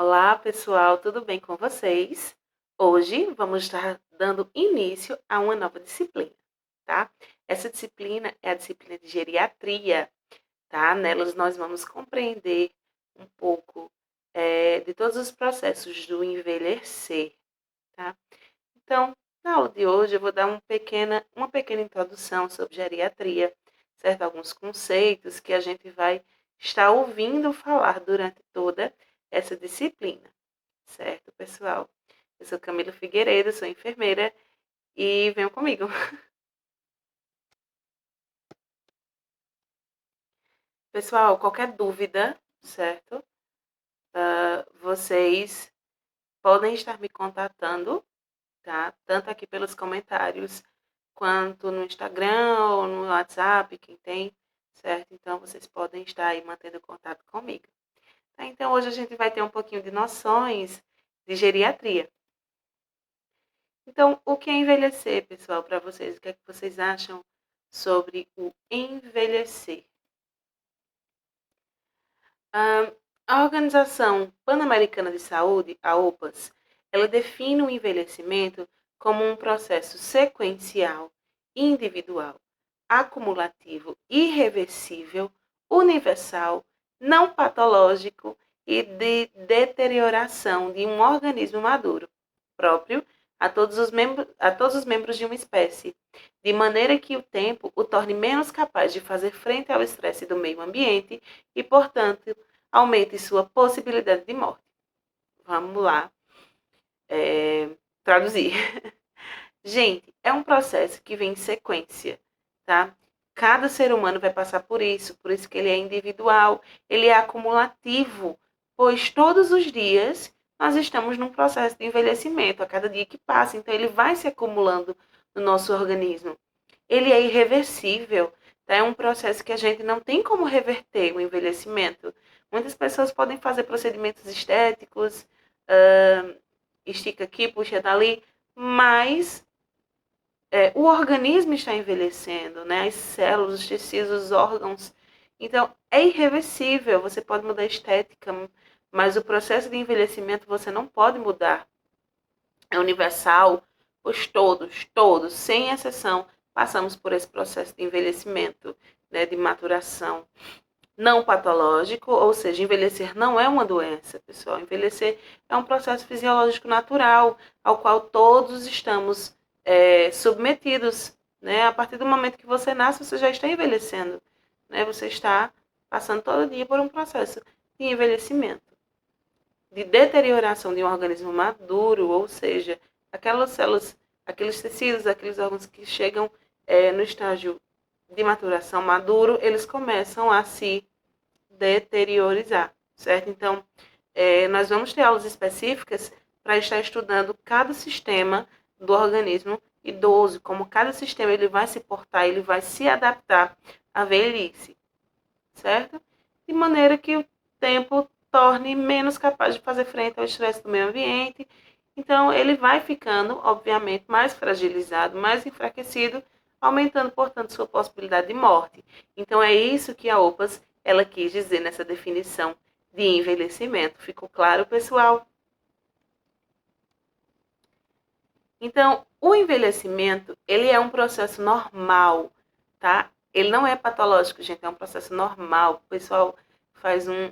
Olá, pessoal, tudo bem com vocês? Hoje vamos estar dando início a uma nova disciplina, tá? Essa disciplina é a disciplina de geriatria, tá? Nelas nós vamos compreender um pouco de todos os processos do envelhecer, tá? Então, na aula de hoje eu vou dar uma pequena introdução sobre geriatria, certo? Alguns conceitos que a gente vai estar ouvindo falar durante toda essa disciplina, certo, pessoal? Eu sou Camila Figueiredo, sou enfermeira e venham comigo. Pessoal, qualquer dúvida, certo? Vocês podem estar me contatando, tá? Tanto aqui pelos comentários, quanto no Instagram ou no WhatsApp, quem tem, certo? Então, vocês podem estar aí mantendo contato comigo. Tá? Então, hoje a gente vai ter um pouquinho de noções de geriatria. Então, o que é envelhecer, pessoal, para vocês? O que é que vocês acham sobre o envelhecer? A Organização Pan-Americana de Saúde, a OPAS, ela define o envelhecimento como um processo sequencial, individual, acumulativo, irreversível, universal, não patológico e de deterioração de um organismo maduro, próprio a todos os membros de uma espécie, de maneira que o tempo o torne menos capaz de fazer frente ao estresse do meio ambiente e, portanto, aumente sua possibilidade de morte. Vamos lá traduzir. Gente, é um processo que vem em sequência, tá? Cada ser humano vai passar por isso que ele é individual, ele é acumulativo, pois todos os dias nós estamos num processo de envelhecimento, a cada dia que passa, então ele vai se acumulando no nosso organismo. Ele é irreversível, tá? É um processo que a gente não tem como reverter o envelhecimento. Muitas pessoas podem fazer procedimentos estéticos, estica aqui, puxa dali, mas o organismo está envelhecendo, né? As células, os tecidos, os órgãos. Então, é irreversível. Você pode mudar a estética, mas o processo de envelhecimento você não pode mudar. É universal, pois todos, sem exceção, passamos por esse processo de envelhecimento, né? De maturação. Não patológico, ou seja, envelhecer não é uma doença, pessoal. Envelhecer é um processo fisiológico natural, ao qual todos estamos submetidos, né? A partir do momento que você nasce, você já está envelhecendo, né? Você está passando todo dia por um processo de envelhecimento, de deterioração de um organismo maduro, ou seja, aquelas células, aqueles tecidos, aqueles órgãos que chegam no estágio de maturação maduro, eles começam a se deteriorizar, certo? Então, nós vamos ter aulas específicas para estar estudando cada sistema do organismo idoso, como cada sistema ele vai se portar, ele vai se adaptar à velhice, certo? De maneira que o tempo torne menos capaz de fazer frente ao estresse do meio ambiente. Então, ele vai ficando, obviamente, mais fragilizado, mais enfraquecido, aumentando, portanto, sua possibilidade de morte. Então, é isso que a OPAS ela quis dizer nessa definição de envelhecimento. Ficou claro, pessoal? Então, o envelhecimento, ele é um processo normal, tá? Ele não é patológico, gente, é um processo normal. O pessoal faz um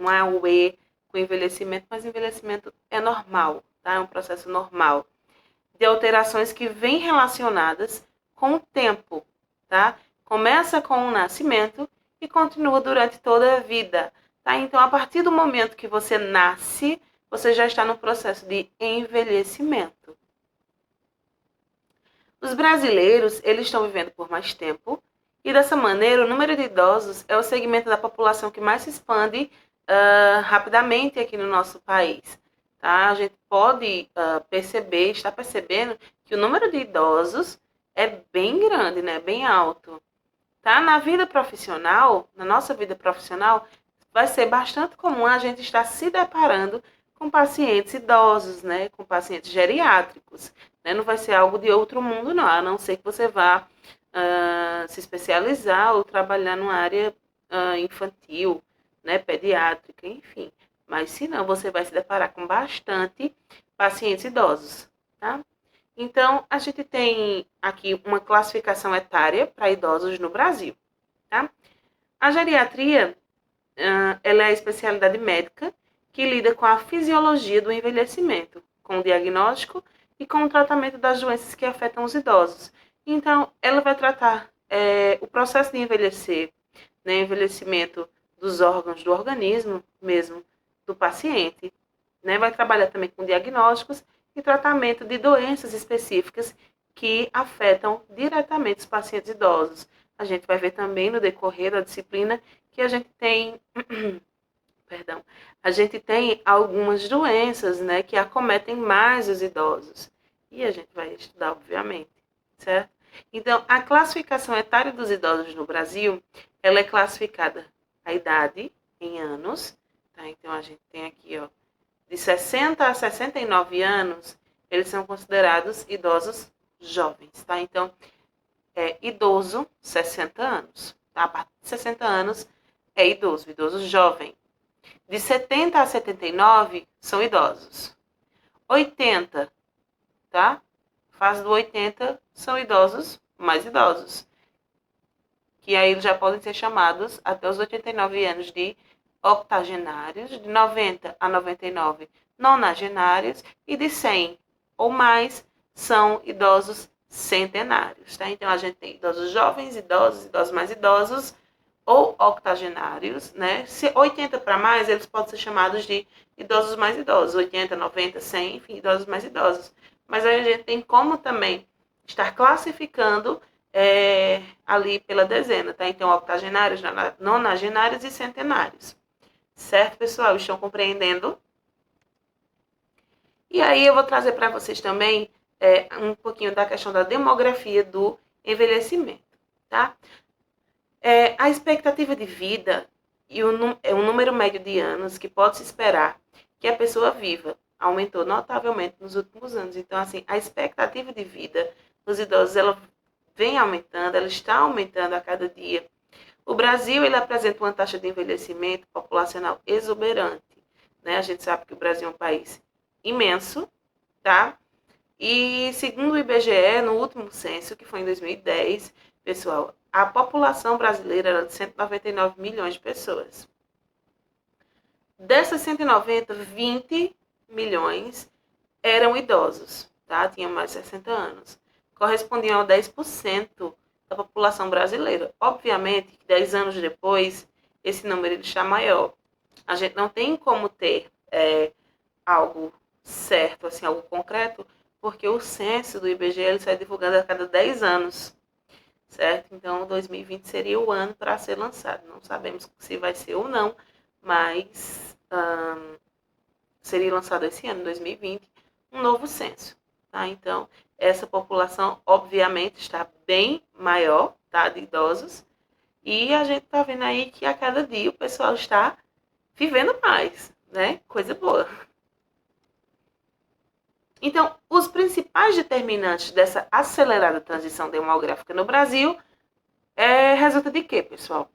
AUE com envelhecimento, mas envelhecimento é normal, tá? É um processo normal. De alterações que vêm relacionadas com o tempo, tá? Começa com o nascimento e continua durante toda a vida, tá? Então, a partir do momento que você nasce, você já está no processo de envelhecimento. Os brasileiros, eles estão vivendo por mais tempo e dessa maneira o número de idosos é o segmento da população que mais se expande rapidamente aqui no nosso país. Tá? A gente pode perceber, está percebendo que o número de idosos é bem grande, né? Bem alto. Tá? Na vida profissional, na nossa vida profissional, vai ser bastante comum a gente estar se deparando com pacientes idosos, né? Com pacientes geriátricos. Né? Não vai ser algo de outro mundo, não, a não ser que você vá se especializar ou trabalhar numa área infantil, né? Pediátrica, enfim. Mas se não, você vai se deparar com bastante pacientes idosos, tá? Então, a gente tem aqui uma classificação etária para idosos no Brasil, tá? A geriatria, ela é a especialidade médica que lida com a fisiologia do envelhecimento, com o diagnóstico e com o tratamento das doenças que afetam os idosos. Então, ela vai tratar o processo de envelhecer, né, envelhecimento dos órgãos do organismo mesmo, do paciente, né? Vai trabalhar também com diagnósticos e tratamento de doenças específicas que afetam diretamente os pacientes idosos. A gente vai ver também no decorrer da disciplina que a gente tem, perdão, a gente tem algumas doenças, né, que acometem mais os idosos. E a gente vai estudar, obviamente, certo? Então, a classificação etária dos idosos no Brasil, ela é classificada a idade em anos, tá? Então, a gente tem aqui, ó, de 60 a 69 anos, eles são considerados idosos jovens, tá? Então, idoso, 60 anos, tá? A partir de 60 anos é idoso jovem. De 70 a 79 são idosos. 80, tá? Fase do 80 são idosos, mais idosos. Que aí eles já podem ser chamados até os 89 anos de octogenários, de 90 a 99 nonagenários e de 100 ou mais são idosos centenários, tá? Então a gente tem idosos jovens, idosos mais idosos ou octogenários, né? Se 80 para mais, eles podem ser chamados de idosos mais idosos, 80, 90, 100, enfim, idosos mais idosos. Mas aí a gente tem como também estar classificando ali pela dezena, tá? Então, octogenários, nonagenários e centenários. Certo, pessoal? Estão compreendendo? E aí eu vou trazer para vocês também um pouquinho da questão da demografia do envelhecimento, tá? A expectativa de vida e o número médio de anos que pode se esperar que a pessoa viva aumentou notavelmente nos últimos anos. Então, assim, a expectativa de vida dos idosos, ela vem aumentando, ela está aumentando a cada dia. O Brasil, ele apresenta uma taxa de envelhecimento populacional exuberante, né? A gente sabe que o Brasil é um país imenso, tá? E segundo o IBGE, no último censo, que foi em 2010, pessoal, a população brasileira era de 199 milhões de pessoas. Dessas 190, 20 milhões eram idosos, tá? Tinham mais de 60 anos. Correspondiam a 10% da população brasileira. Obviamente que 10 anos depois, esse número está maior. A gente não tem como ter algo certo, assim, algo concreto, porque o censo do IBGE ele sai divulgado a cada 10 anos, certo? Então, 2020 seria o ano para ser lançado. Não sabemos se vai ser ou não, mas seria lançado esse ano, 2020, um novo censo, tá? Então, essa população, obviamente, está bem maior, tá? De idosos, e a gente tá vendo aí que a cada dia o pessoal está vivendo mais, né? Coisa boa. Então, os principais determinantes dessa acelerada transição demográfica no Brasil resulta de quê, pessoal?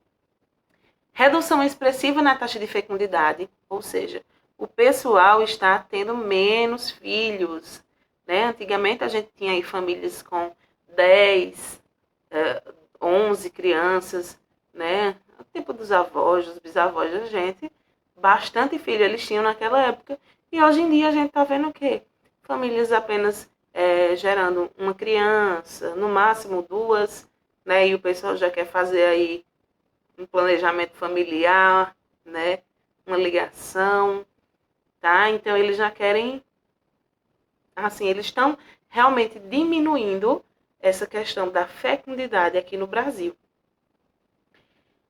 Redução expressiva na taxa de fecundidade, ou seja, o pessoal está tendo menos filhos, né? Antigamente a gente tinha aí famílias com 10, 11 crianças, né? O tempo dos avós, dos bisavós da gente, bastante filho eles tinham naquela época. E hoje em dia a gente está vendo o quê? Famílias apenas gerando uma criança, no máximo duas, né? E o pessoal já quer fazer aí um planejamento familiar, né? Uma ligação, tá? Então eles já querem, assim, eles estão realmente diminuindo essa questão da fecundidade aqui no Brasil.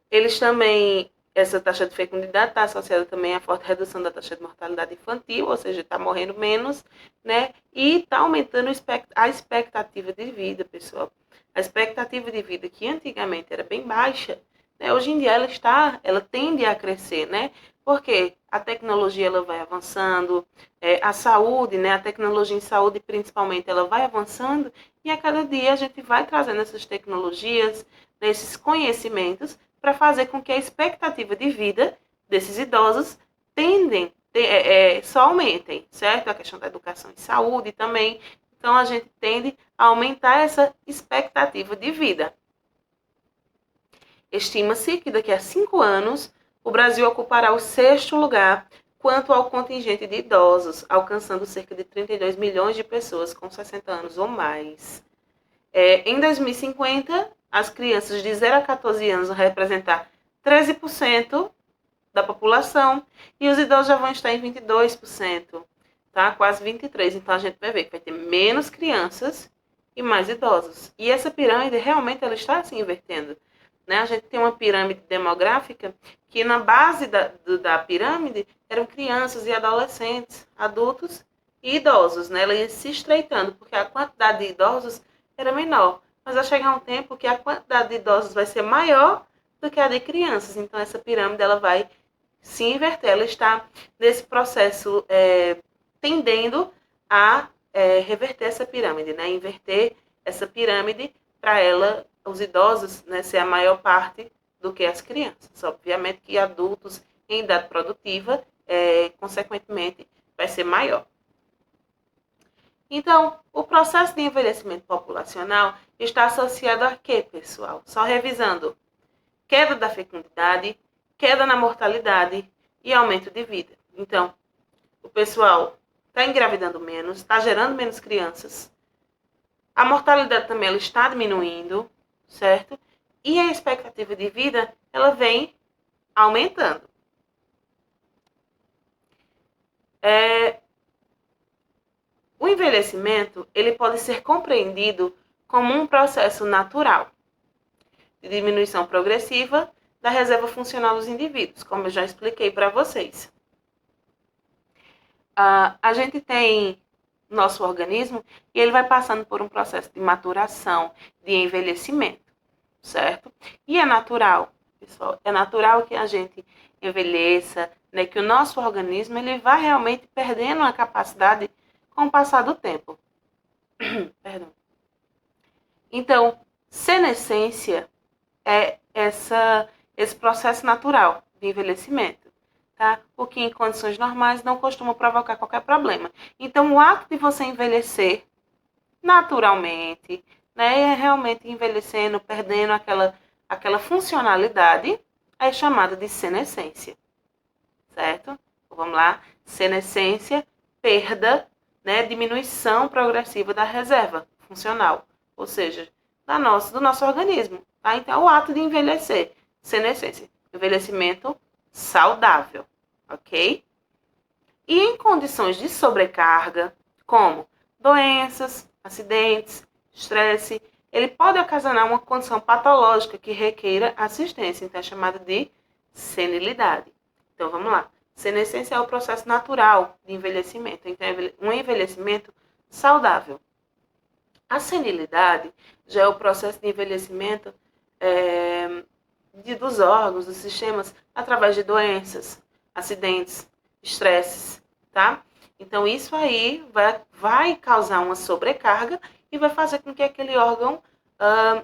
Eles também, essa taxa de fecundidade está associada também à forte redução da taxa de mortalidade infantil, ou seja, está morrendo menos, né? E está aumentando a expectativa de vida, pessoal. A expectativa de vida que antigamente era bem baixa, né? Hoje em dia ela tende a crescer, né? Porque a tecnologia ela vai avançando, a saúde, né? A tecnologia em saúde principalmente, ela vai avançando e a cada dia a gente vai trazendo essas tecnologias, né, esses conhecimentos para fazer com que a expectativa de vida desses idosos só aumentem, certo? A questão da educação e saúde também. Então, a gente tende a aumentar essa expectativa de vida. Estima-se que daqui a 5 anos, o Brasil ocupará o 6º lugar quanto ao contingente de idosos, alcançando cerca de 32 milhões de pessoas com 60 anos ou mais. Em 2050, as crianças de 0 a 14 anos vão representar 13% da população e os idosos já vão estar em 22%, tá? Quase 23%. Então, a gente vai ver que vai ter menos crianças e mais idosos. E essa pirâmide, realmente, ela está se invertendo. Né? A gente tem uma pirâmide demográfica que na base da pirâmide eram crianças e adolescentes, adultos e idosos. Né? Ela ia se estreitando, porque a quantidade de idosos era menor. Mas vai chegar um tempo que a quantidade de idosos vai ser maior do que a de crianças. Então, essa pirâmide ela vai se inverter. Ela está nesse processo tendendo a reverter essa pirâmide, né? Inverter essa pirâmide para ela, os idosos, né, ser a maior parte do que as crianças. Obviamente que adultos em idade produtiva, consequentemente, vai ser maior. Então, o processo de envelhecimento populacional está associado a quê, pessoal? Só revisando. Queda da fecundidade, queda na mortalidade e aumento de vida. Então, o pessoal está engravidando menos, está gerando menos crianças. A mortalidade também ela está diminuindo, certo? E a expectativa de vida, ela vem aumentando. O envelhecimento, ele pode ser compreendido como um processo natural de diminuição progressiva da reserva funcional dos indivíduos, como eu já expliquei para vocês. A gente tem nosso organismo e ele vai passando por um processo de maturação, de envelhecimento, certo? E é natural, pessoal, é natural que a gente envelheça, né, que o nosso organismo ele vai realmente perdendo a capacidade com o passar do tempo. Perdão. Então, senescência é esse processo natural de envelhecimento, tá? O que em condições normais não costuma provocar qualquer problema. Então, o ato de você envelhecer naturalmente, né, realmente envelhecendo, perdendo aquela funcionalidade, é chamada de senescência, certo? Então, vamos lá, senescência, perda, né, diminuição progressiva da reserva funcional, ou seja, do nosso organismo. Tá? Então, o ato de envelhecer, senescência, envelhecimento saudável, ok? E em condições de sobrecarga, como doenças, acidentes, estresse, ele pode ocasionar uma condição patológica que requeira assistência, então é chamada de senilidade. Então, vamos lá. Senescência é o processo natural de envelhecimento, então é um envelhecimento saudável. A senilidade já é o processo de envelhecimento dos órgãos, dos sistemas, através de doenças, acidentes, estresses, tá? Então, isso aí vai causar uma sobrecarga e vai fazer com que aquele órgão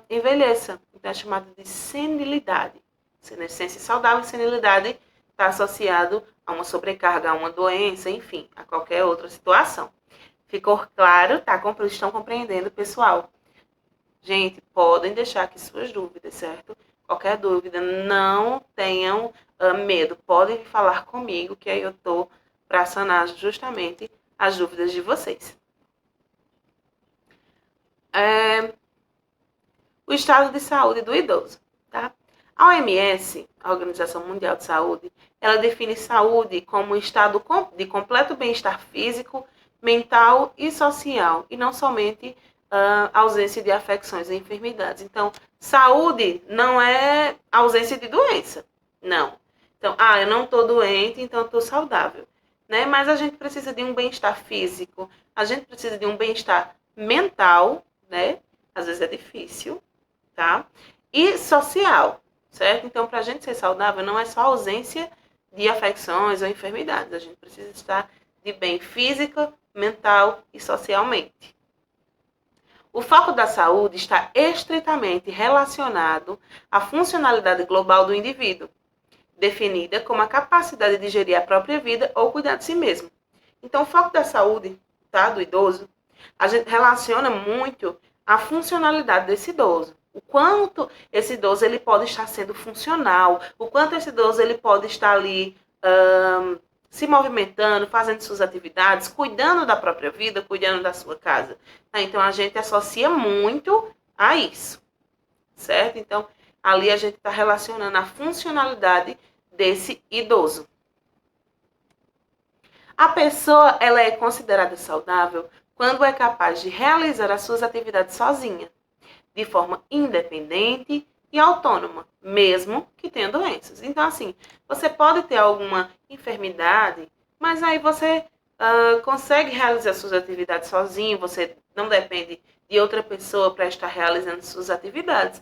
envelheça. Então, é chamado de senilidade. Senescência saudável e senilidade está associado a uma sobrecarga, a uma doença, enfim, a qualquer outra situação. Ficou claro? Tá? Estão compreendendo, pessoal? Gente, podem deixar aqui suas dúvidas, certo? Qualquer dúvida, não tenham medo. Podem falar comigo, que aí eu tô para sanar justamente as dúvidas de vocês. O estado de saúde do idoso, tá? A OMS, a Organização Mundial de Saúde, ela define saúde como um estado de completo bem-estar físico, mental e social, e não somente ausência de afecções e enfermidades. Então, saúde não é ausência de doença, não. Então, eu não estou doente, então estou saudável. Né? Mas a gente precisa de um bem-estar físico, a gente precisa de um bem-estar mental, né? Às vezes é difícil, tá? E social, certo? Então, para a gente ser saudável, não é só ausência de afecções ou enfermidades. A gente precisa estar de bem físico, mental e socialmente. O foco da saúde está estritamente relacionado à funcionalidade global do indivíduo, definida como a capacidade de gerir a própria vida ou cuidar de si mesmo. Então, o foco da saúde, tá, do idoso, a gente relaciona muito a funcionalidade desse idoso. O quanto esse idoso ele pode estar sendo funcional, o quanto esse idoso ele pode estar ali se movimentando, fazendo suas atividades, cuidando da própria vida, cuidando da sua casa. Tá? Então, a gente associa muito a isso, certo? Então, ali a gente está relacionando a funcionalidade desse idoso. A pessoa ela é considerada saudável quando é capaz de realizar as suas atividades sozinha, de forma independente e autônoma, mesmo que tenha doenças. Então, assim, você pode ter alguma enfermidade, mas aí você consegue realizar suas atividades sozinho, você não depende de outra pessoa para estar realizando suas atividades.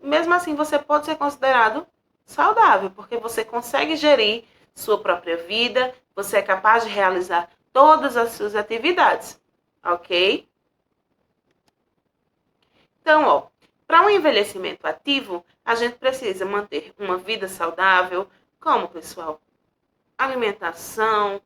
Mesmo assim, você pode ser considerado saudável, porque você consegue gerir sua própria vida, você é capaz de realizar todas as suas atividades, ok? Então, ó, para um envelhecimento ativo, a gente precisa manter uma vida saudável, como, pessoal? Alimentação,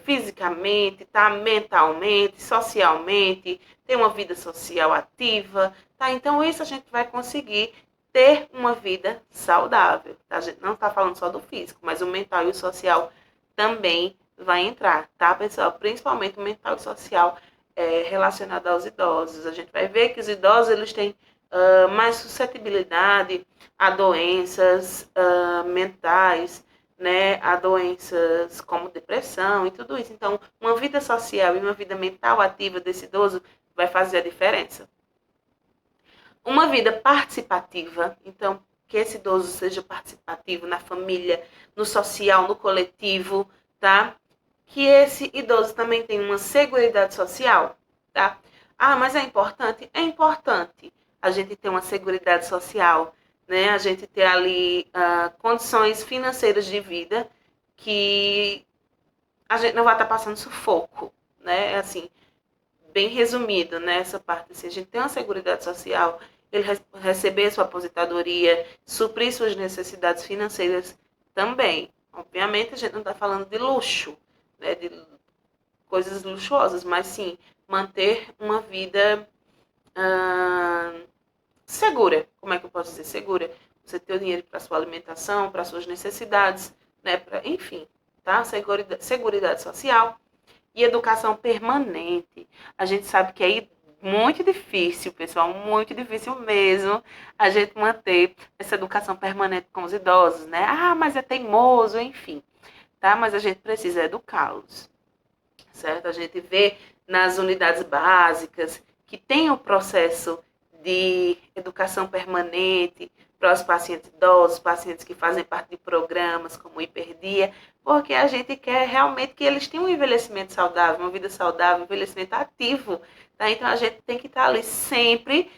fisicamente, tá? Mentalmente, socialmente, ter uma vida social ativa, tá? Então, isso a gente vai conseguir ter uma vida saudável. Tá? A gente não está falando só do físico, mas o mental e o social também vai entrar, tá, pessoal? Principalmente o mental e social relacionado aos idosos. A gente vai ver que os idosos eles têm mais suscetibilidade a doenças mentais, né, a doenças como depressão e tudo isso. Então, uma vida social e uma vida mental ativa desse idoso vai fazer a diferença. Uma vida participativa, então, que esse idoso seja participativo na família, no social, no coletivo, tá? Que esse idoso também tenha uma seguridade social, tá? Mas é importante? É importante a gente ter uma seguridade social, né? A gente ter ali condições financeiras de vida que a gente não vai estar passando sufoco, né? Assim, bem resumido, né? Essa parte, assim, a gente tem uma seguridade social, ele receber sua aposentadoria, suprir suas necessidades financeiras também. Obviamente, a gente não está falando de luxo, né? De coisas luxuosas, mas sim manter uma vida segura. Como é que eu posso dizer segura? Você ter o dinheiro para sua alimentação, para suas necessidades, né? Enfim, tá? Seguridade social e educação permanente. A gente sabe que é muito difícil, pessoal, muito difícil mesmo a gente manter essa educação permanente com os idosos, né? Mas é teimoso, enfim, tá? Mas a gente precisa educá-los, certo? A gente vê nas unidades básicas que tem o processo de educação permanente para os pacientes idosos, pacientes que fazem parte de programas como o Hiperdia, porque a gente quer realmente que eles tenham um envelhecimento saudável, uma vida saudável, um envelhecimento ativo. Tá? Então, a gente tem que estar ali sempre,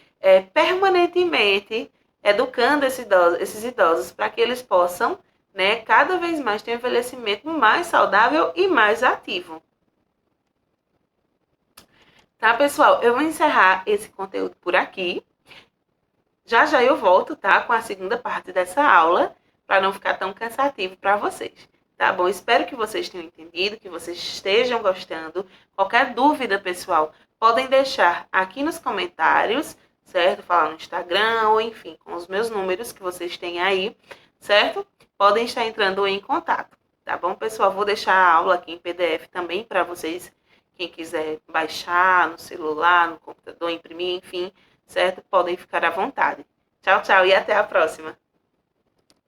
permanentemente, educando esses idosos para que eles possam, né, cada vez mais ter um envelhecimento mais saudável e mais ativo. Tá, pessoal? Eu vou encerrar esse conteúdo por aqui. Já já eu volto, tá? Com a segunda parte dessa aula, para não ficar tão cansativo para vocês. Tá bom? Espero que vocês tenham entendido, que vocês estejam gostando. Qualquer dúvida, pessoal, podem deixar aqui nos comentários, certo? Falar no Instagram ou, enfim, com os meus números que vocês têm aí, certo? Podem estar entrando em contato, tá bom, pessoal? Vou deixar a aula aqui em PDF também para vocês, quem quiser baixar no celular, no computador, imprimir, enfim, certo? Podem ficar à vontade. Tchau, tchau e até a próxima.